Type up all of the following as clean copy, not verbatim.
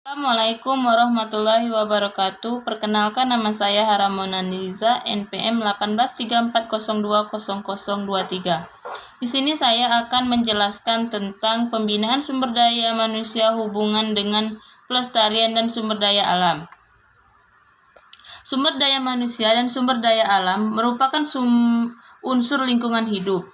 Assalamualaikum warahmatullahi wabarakatuh. Perkenalkan, nama saya Haramona Niliza, NPM 1834020023. Di sini saya akan menjelaskan tentang pembinaan sumber daya manusia hubungan dengan pelestarian dan sumber daya alam. Sumber daya manusia dan sumber daya alam merupakan unsur lingkungan hidup.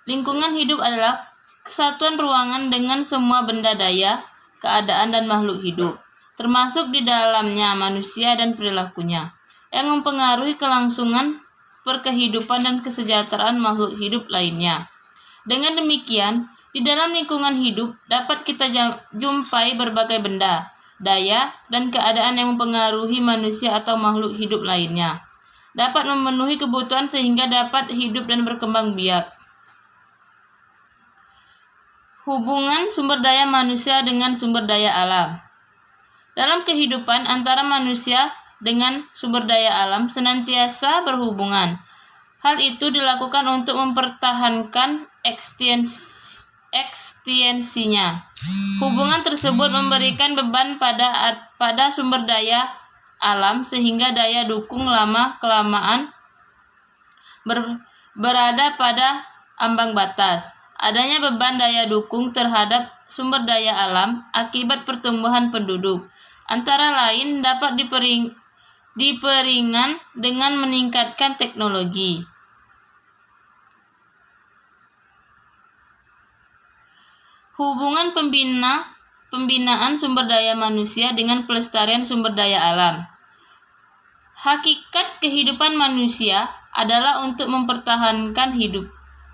Lingkungan hidup adalah kesatuan ruangan dengan semua benda daya, keadaan, dan makhluk hidup, termasuk di dalamnya manusia dan perilakunya, yang mempengaruhi kelangsungan perkehidupan dan kesejahteraan makhluk hidup lainnya. Dengan demikian, di dalam lingkungan hidup dapat kita jumpai berbagai benda, daya, dan keadaan yang mempengaruhi manusia atau makhluk hidup lainnya, dapat memenuhi kebutuhan sehingga dapat hidup dan berkembang biak. Hubungan sumber daya manusia dengan sumber daya alam. Dalam kehidupan antara manusia dengan sumber daya alam senantiasa berhubungan. Hal itu dilakukan untuk mempertahankan ekstensinya. Hubungan tersebut memberikan beban pada sumber daya alam sehingga daya dukung lama-kelamaan berada pada ambang batas. Adanya beban daya dukung terhadap sumber daya alam akibat pertumbuhan penduduk, antara lain dapat diperingan dengan meningkatkan teknologi. Hubungan pembinaan sumber daya manusia dengan pelestarian sumber daya alam. Hakikat kehidupan manusia adalah untuk mempertahankan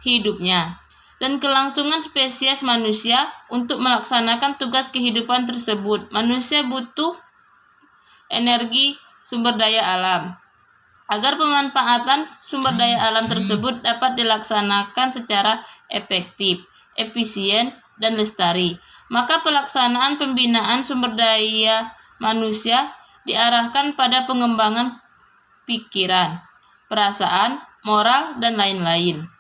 hidupnya dan kelangsungan spesies manusia. Untuk melaksanakan tugas kehidupan tersebut, manusia butuh energi sumber daya alam. Agar pemanfaatan sumber daya alam tersebut dapat dilaksanakan secara efektif, efisien, dan lestari, maka pelaksanaan pembinaan sumber daya manusia diarahkan pada pengembangan pikiran, perasaan, moral, dan lain-lain.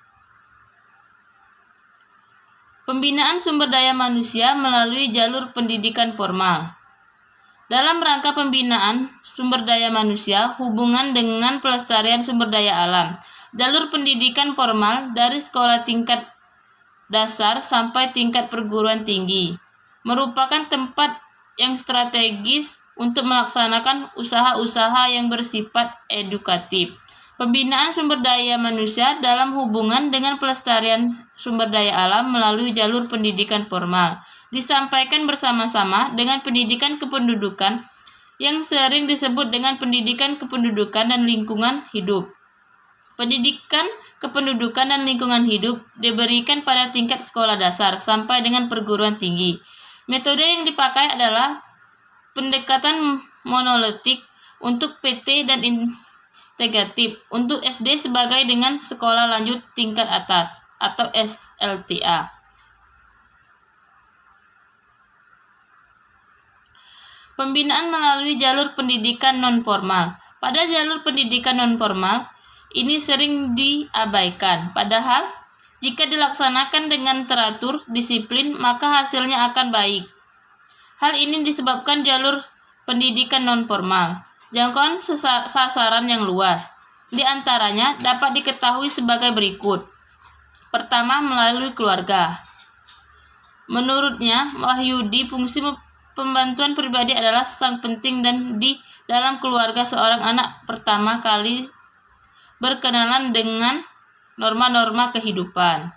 Pembinaan sumber daya manusia melalui jalur pendidikan formal. Dalam rangka pembinaan sumber daya manusia hubungan dengan pelestarian sumber daya alam, jalur pendidikan formal dari sekolah tingkat dasar sampai tingkat perguruan tinggi merupakan tempat yang strategis untuk melaksanakan usaha-usaha yang bersifat edukatif. Pembinaan sumber daya manusia dalam hubungan dengan pelestarian sumber daya alam melalui jalur pendidikan formal disampaikan bersama-sama dengan pendidikan kependudukan yang sering disebut dengan pendidikan kependudukan dan lingkungan hidup. Pendidikan kependudukan dan lingkungan hidup diberikan pada tingkat sekolah dasar sampai dengan perguruan tinggi. Metode yang dipakai adalah pendekatan monolitik untuk PT dan integratif untuk SD sebagai dengan sekolah lanjut tingkat atas atau SLTA. Pembinaan melalui jalur pendidikan non-formal. Pada jalur pendidikan non-formal, ini sering diabaikan. Padahal, jika dilaksanakan dengan teratur, disiplin, maka hasilnya akan baik. Hal ini disebabkan jalur pendidikan non-formal jangkauan sasaran yang luas. Di antaranya dapat diketahui sebagai berikut. Pertama, melalui keluarga. Menurutnya, Wahyudi, fungsi pembantuan pribadi adalah sangat penting dan di dalam keluarga seorang anak pertama kali berkenalan dengan norma-norma kehidupan.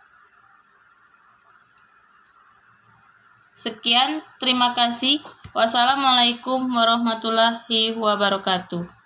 Sekian, terima kasih. Wassalamualaikum warahmatullahi wabarakatuh.